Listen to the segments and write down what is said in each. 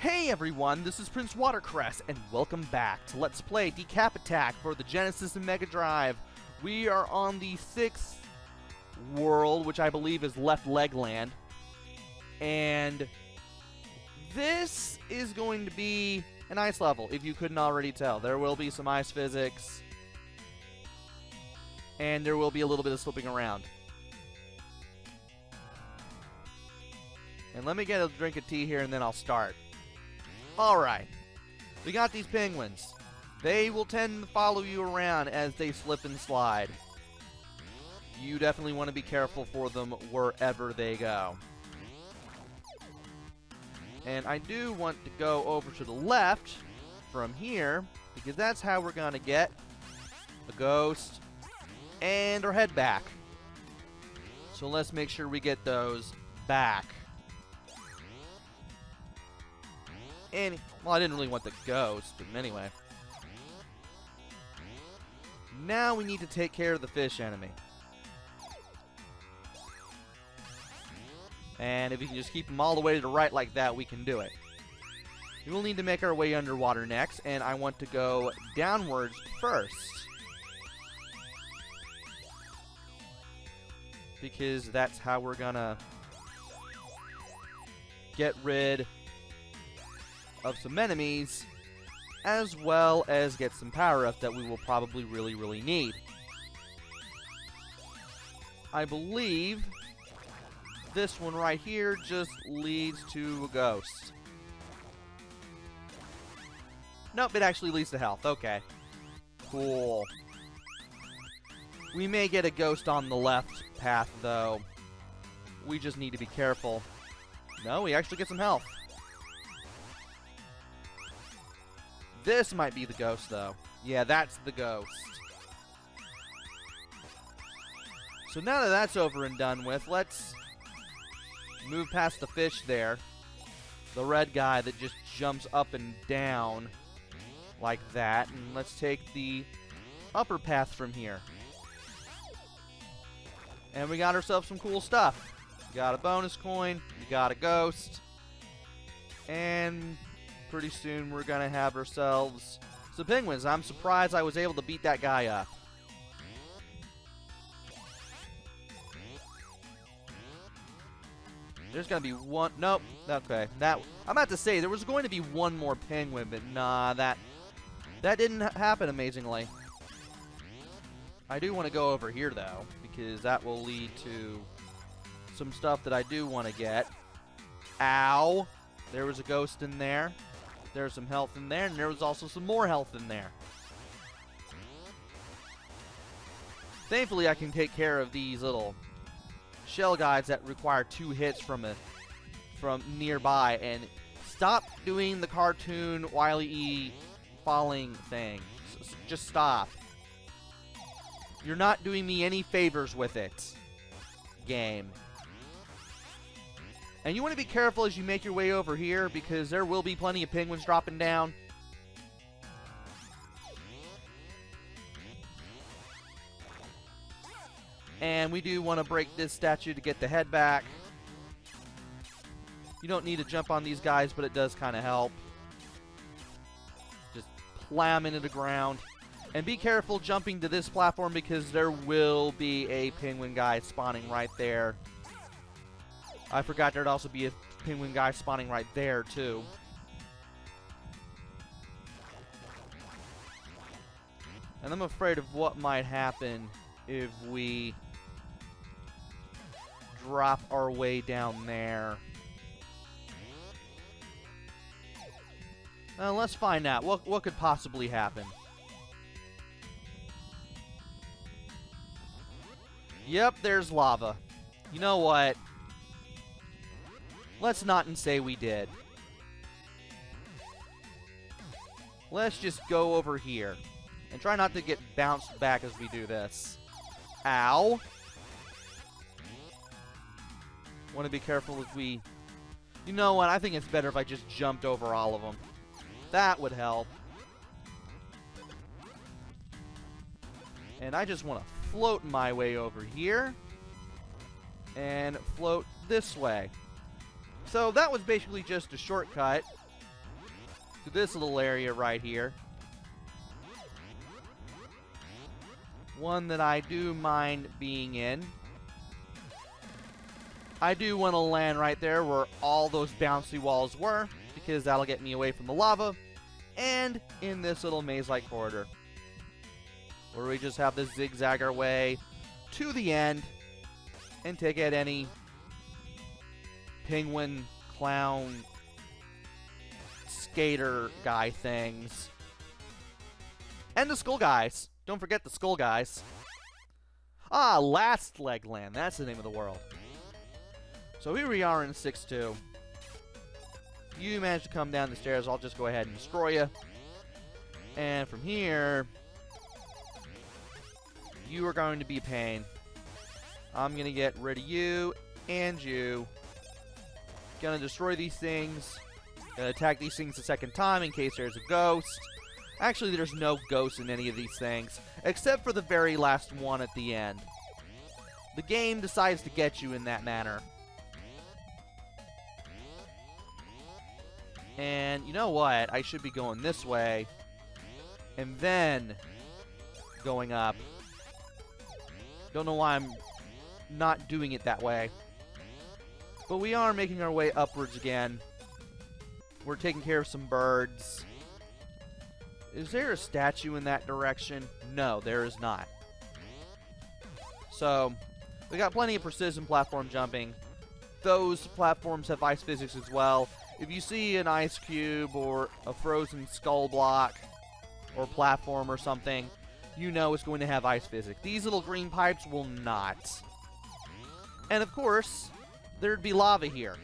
Hey everyone, this is PrinceWatercress, and welcome back to Let's Play DecapAttack for the Genesis and Mega Drive. We are on the 6th world, which I believe is Left Leg Land. And this is going to be an ice level, if you couldn't already tell. There will be some ice physics, and there will be a little bit of slipping around. And let me get a drink of tea here, and then I'll start. Alright, we got these penguins. They will tend to follow you around as they slip and slide. You definitely want to be careful for them wherever they go. And I do want to go over to the left from here, because that's how we're going to get a ghost and our head back. So let's make sure we get those back. And, well, I didn't really want the ghost, but anyway. Now we need to take care of the fish enemy. And if we can just keep them all the way to the right like that, we can do it. We will need to make our way underwater next, and I want to go downwards first. Because that's how we're gonna get rid of some enemies, as well as get some power-ups that we will probably really need. I believe this one right here just leads to a ghost. Nope, it actually leads to health. Okay. Cool. We may get a ghost on the left path, though. We just need to be careful. No, we actually get some health. This might be the ghost, though. Yeah, that's the ghost. So now that that's over and done with, let's move past the fish there. The red guy that just jumps up and down like that. And let's take the upper path from here. And we got ourselves some cool stuff. We got a bonus coin. We got a ghost. And pretty soon we're gonna have ourselves some penguins. I'm surprised I was able to beat that guy up. There's gonna be one. Nope. Okay. I'm about to say there was going to be one more penguin, but nah, that didn't happen amazingly. I do want to go over here though, because that will lead to some stuff that I do want to get. Ow! There was a ghost in there. There's some health in there, and there was also some more health in there. Thankfully, I can take care of these little shell guys that require 2 hits from nearby. And stop doing the cartoon Wile E. falling thing. Just stop. You're not doing me any favors with it, game. And you want to be careful as you make your way over here, because there will be plenty of penguins dropping down. And we do want to break this statue to get the head back. You don't need to jump on these guys, but it does kind of help. Just plam into the ground. And be careful jumping to this platform, because there will be a penguin guy spawning right there. I forgot there'd also be a penguin guy spawning right there, too. And I'm afraid of what might happen if we drop our way down there. Let's find out. What could possibly happen? Yep, there's lava. You know what? Let's not and say we did. Let's just go over here. And try not to get bounced back as we do this. Ow! Want to be careful if we... You know what? I think it's better if I just jumped over all of them. That would help. And I just want to float my way over here. And float this way. So that was basically just a shortcut to this little area right here. One that I do mind being in. I do want to land right there where all those bouncy walls were, because that'll get me away from the lava, and in this little maze-like corridor, where we just have to zigzag our way to the end and take out any penguin, clown, skater guy things. And the skull guys. Don't forget the skull guys. Ah, Last Leg Land. That's the name of the world. So here we are in 6-2. You managed to come down the stairs. I'll just go ahead and destroy you. And from here, you are going to be a pain. I'm going to get rid of you and you. Gonna destroy these things. Gonna attack these things a second time in case there's a ghost. Actually, there's no ghost in any of these things, except for the very last one at the end. The game decides to get you in that manner. And you know what? I should be going this way, and then going up. Don't know why I'm not doing it that way. But we are making our way upwards again. We're taking care of some birds. Is there a statue in that direction? No, there is not. So, we got plenty of precision platform jumping. Those platforms have ice physics as well. If you see an ice cube or a frozen skull block or platform or something, you know it's going to have ice physics. These little green pipes will not. And of course, there'd be lava here.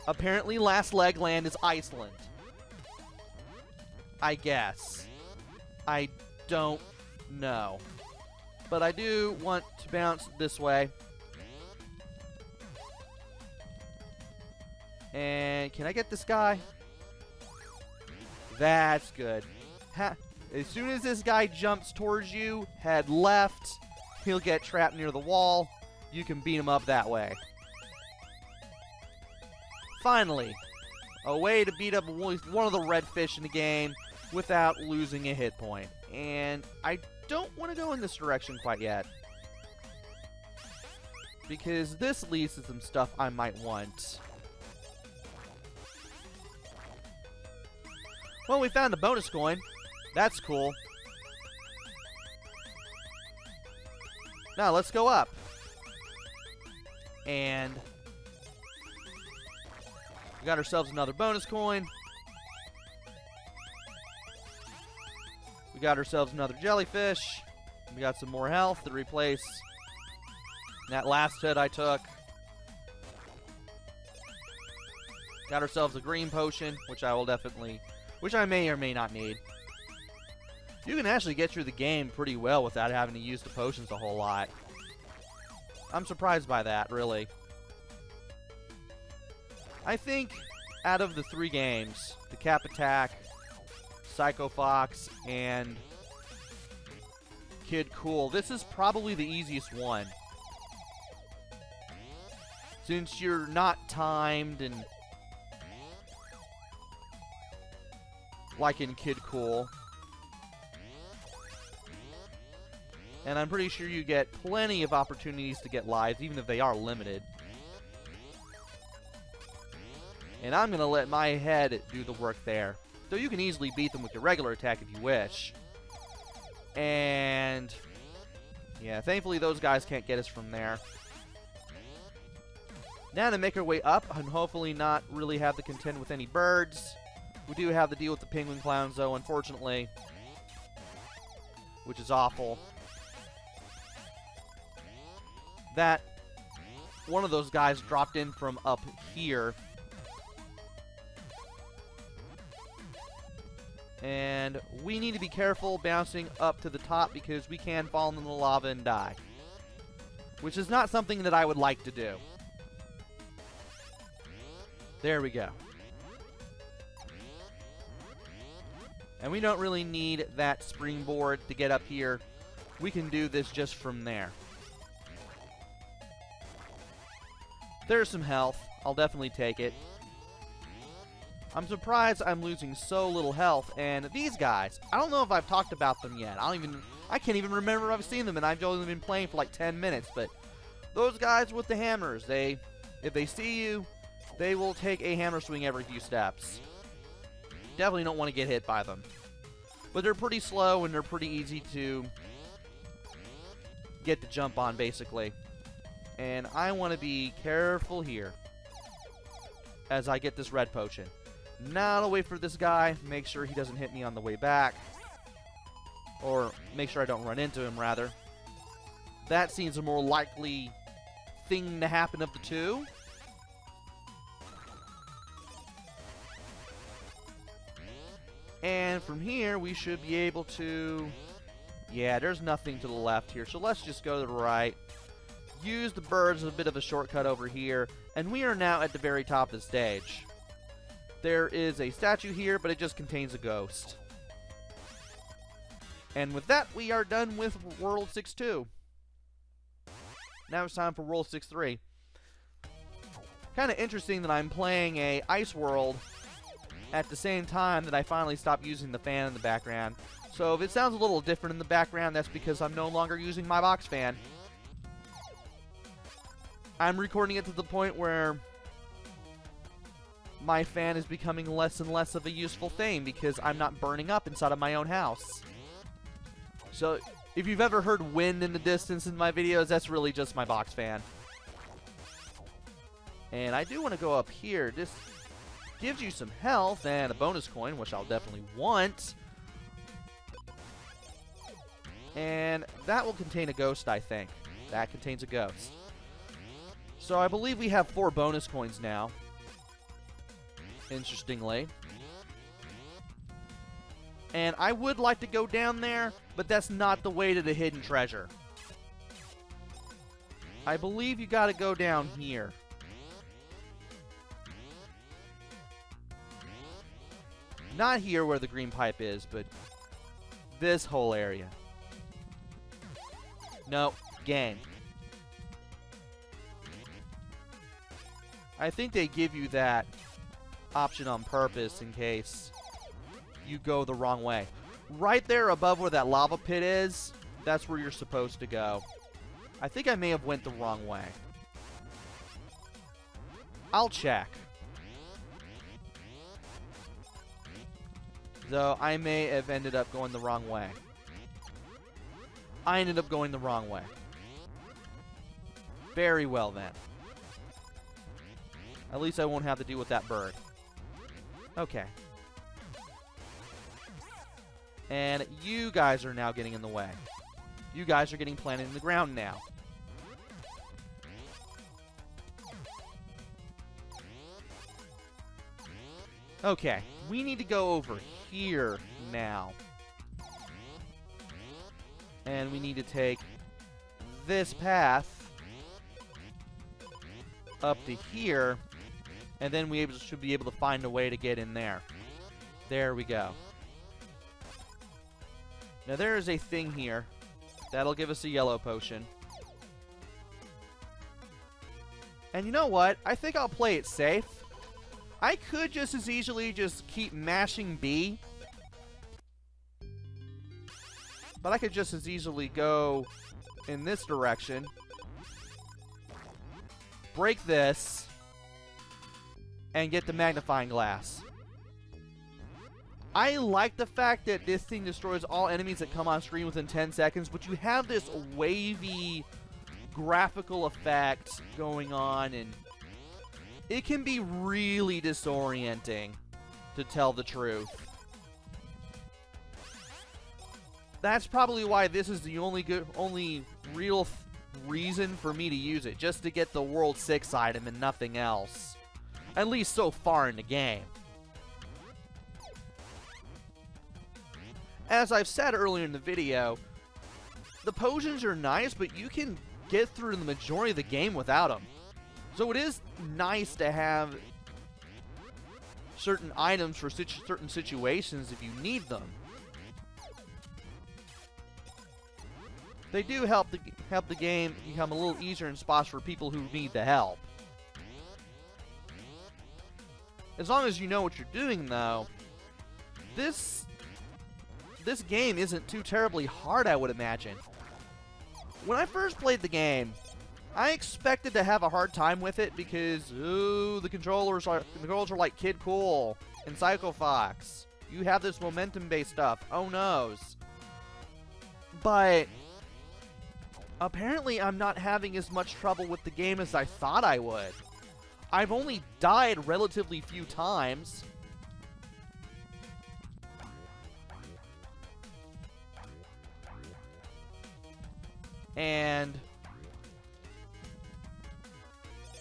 Apparently, Last Leg Land is Iceland. I guess. I don't know. But I do want to bounce this way. And can I get this guy? That's good. As soon as this guy jumps towards you, head left, he'll get trapped near the wall. You can beat him up that way. Finally, a way to beat up one of the red fish in the game without losing a hit point. And I don't want to go in this direction quite yet, because this leads to some stuff I might want. Well, we found a bonus coin. That's cool. Now, let's go up. And we got ourselves another bonus coin. We got ourselves another jellyfish. We got some more health to replace that last hit I took. Got ourselves a green potion, which I will definitely... which I may or may not need. You can actually get through the game pretty well without having to use the potions a whole lot. I'm surprised by that, really. I think out of the 3 games, DecapAttack, Psycho Fox, and Kid Cool, this is probably the easiest one. Since you're not timed and like in Kid Cool. And I'm pretty sure you get plenty of opportunities to get lives, even if they are limited. And I'm going to let my head do the work there. Though you can easily beat them with your regular attack if you wish. And yeah, thankfully those guys can't get us from there. Now to make our way up and hopefully not really have to contend with any birds. We do have to deal with the penguin clowns, though, unfortunately. Which is awful. That one of those guys dropped in from up here. And we need to be careful bouncing up to the top because we can fall into the lava and die. Which is not something that I would like to do. There we go. And we don't really need that springboard to get up here. We can do this just from there. There's some health. I'll definitely take it. I'm surprised I'm losing so little health. And these guys, I don't know if I've talked about them yet. I can't even remember if I've seen them, and I've only been playing for like 10 minutes. But those guys with the hammers, if they see you, they will take a hammer swing every few steps. Definitely don't want to get hit by them. But they're pretty slow, and they're pretty easy to get the jump on, basically. And I want to be careful here as I get this red potion. Now I'll wait for this guy, make sure he doesn't hit me on the way back. Or make sure I don't run into him, rather. That seems a more likely thing to happen of the two. And from here, we should be able to... Yeah, there's nothing to the left here, so let's just go to the right. Use the birds as a bit of a shortcut over here, and we are now at the very top of the stage. There is a statue here, but it just contains a ghost. And with that, we are done with World 6-2. Now it's time for World 6-3. Kind of interesting that I'm playing a Ice World at the same time that I finally stopped using the fan in the background. So if it sounds a little different in the background, that's because I'm no longer using my box fan. I'm recording it to the point where my fan is becoming less and less of a useful thing because I'm not burning up inside of my own house. So if you've ever heard wind in the distance in my videos, that's really just my box fan. And I do want to go up here. This gives you some health and a bonus coin, which I'll definitely want. And that will contain a ghost, I think. That contains a ghost. So I believe we have 4 bonus coins now. Interestingly. And I would like to go down there, but that's not the way to the hidden treasure. I believe you gotta go down here. Not here where the green pipe is, but this whole area. No, game. I think they give you that option on purpose in case you go the wrong way. Right there above where that lava pit is, that's where you're supposed to go. I think I may have went the wrong way. I'll check. Though I may have ended up going the wrong way. I ended up going the wrong way. Very well then. At least I won't have to deal with that bird. Okay. And you guys are now getting in the way. You guys are getting planted in the ground now. Okay, we need to go over here now. And we need to take this path up to here. And then we should be able to find a way to get in there. There we go. Now there is a thing here. That'll give us a yellow potion. And you know what? I think I'll play it safe. I could just as easily just keep mashing B. But I could just as easily go in this direction. Break this. And get the magnifying glass. I like the fact that this thing destroys all enemies that come on screen within 10 seconds, but you have this wavy graphical effect going on, and it can be really disorienting, to tell the truth. That's probably why this is the only real reason for me to use it, just to get the World 6 item and nothing else. At least so far in the game. As I've said earlier in the video, the potions are nice, but you can get through the majority of the game without them. So it is nice to have certain items for certain situations if you need them. They do help the game become a little easier in spots for people who need the help. As long as you know what you're doing, though, this game isn't too terribly hard, I would imagine. When I first played the game, I expected to have a hard time with it because, ooh, the controllers are like Kid Cool and Psycho Fox. You have this momentum-based stuff. Oh, noes. But apparently I'm not having as much trouble with the game as I thought I would. I've only died relatively few times. And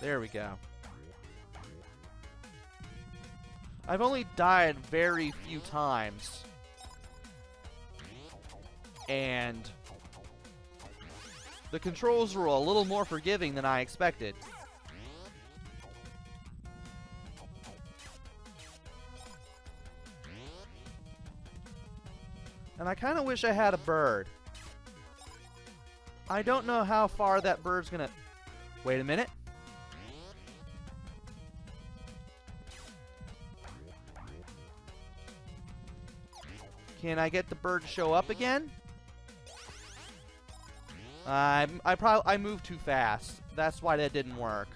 there we go. I've only died very few times. And the controls were a little more forgiving than I expected. And I kind of wish I had a bird. I don't know how far that bird's gonna... Wait a minute. Can I get the bird to show up again? I moved too fast. That's why that didn't work.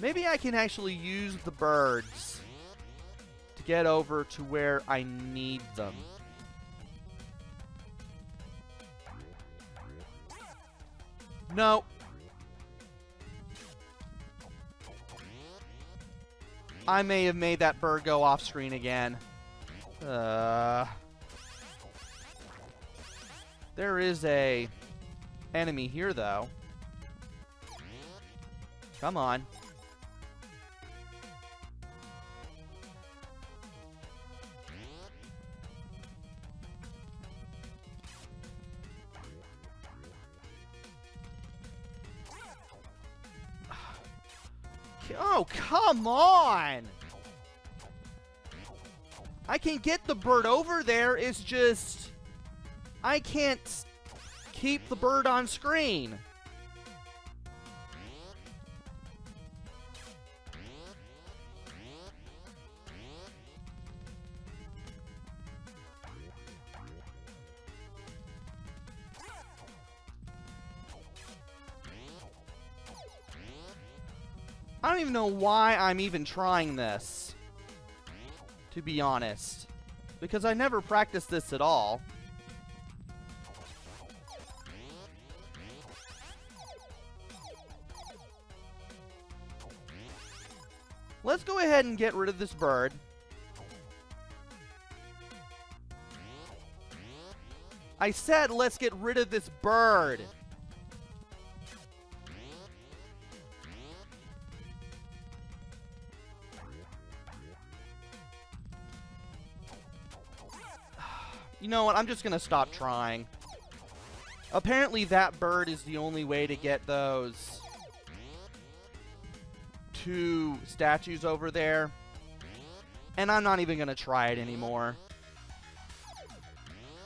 Maybe I can actually use the birds to get over to where I need them. No. I may have made that bird go off screen again. There is a enemy here, though. Come on. Oh, come on! I can get the bird over there, it's just... I can't keep the bird on screen. I don't even know why I'm even trying this, to be honest, because I never practiced this at all. Let's go ahead and get rid of this bird. I said let's get rid of this bird. You know what? I'm just going to stop trying. Apparently that bird is the only way to get those 2 statues over there. And I'm not even going to try it anymore.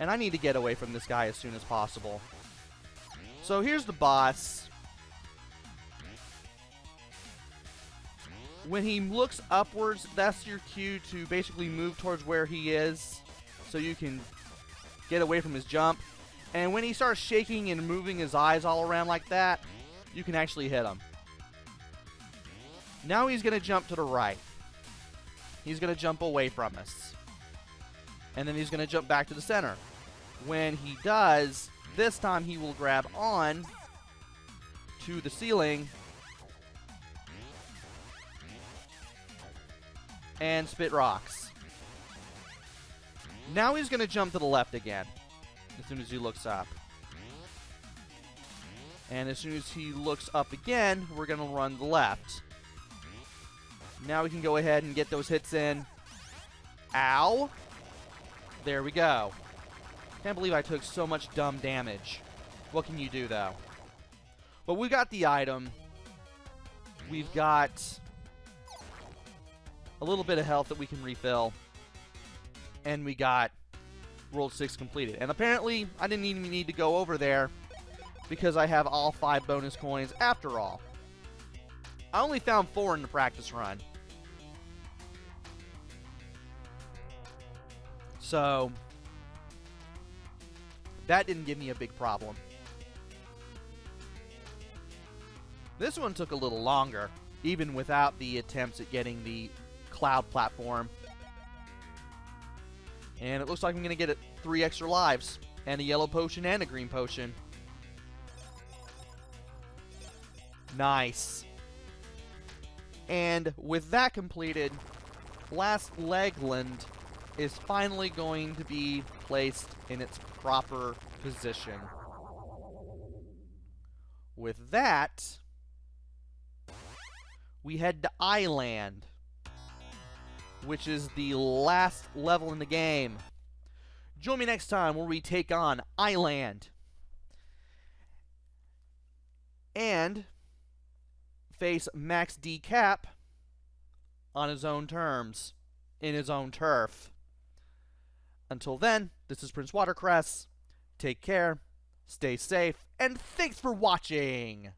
And I need to get away from this guy as soon as possible. So here's the boss. When he looks upwards, that's your cue to basically move towards where he is, so you can get away from his jump. And when he starts shaking and moving his eyes all around like that, you can actually hit him. Now he's going to jump to the right. He's going to jump away from us. And then he's going to jump back to the center. When he does, this time he will grab on to the ceiling and spit rocks. Now he's going to jump to the left again as soon as he looks up. And as soon as he looks up again, we're going to run to the left. Now we can go ahead and get those hits in. Ow. There we go. Can't believe I took so much dumb damage. What can you do, though? But we got the item. We've got a little bit of health that we can refill. And we got World 6 completed. And apparently, I didn't even need to go over there because I have all 5 bonus coins after all. I only found 4 in the practice run. So that didn't give me a big problem. This one took a little longer, even without the attempts at getting the cloud platform. And it looks like I'm going to get 3 extra lives, and a yellow potion and a green potion. Nice. And with that completed, Last Legland is finally going to be placed in its proper position. With that, we head to Island, which is the last level in the game. Join me next time where we take on Island and face Max Decap on his own terms, in his own turf. Until then, this is PrinceWatercress. Take care, stay safe, and thanks for watching!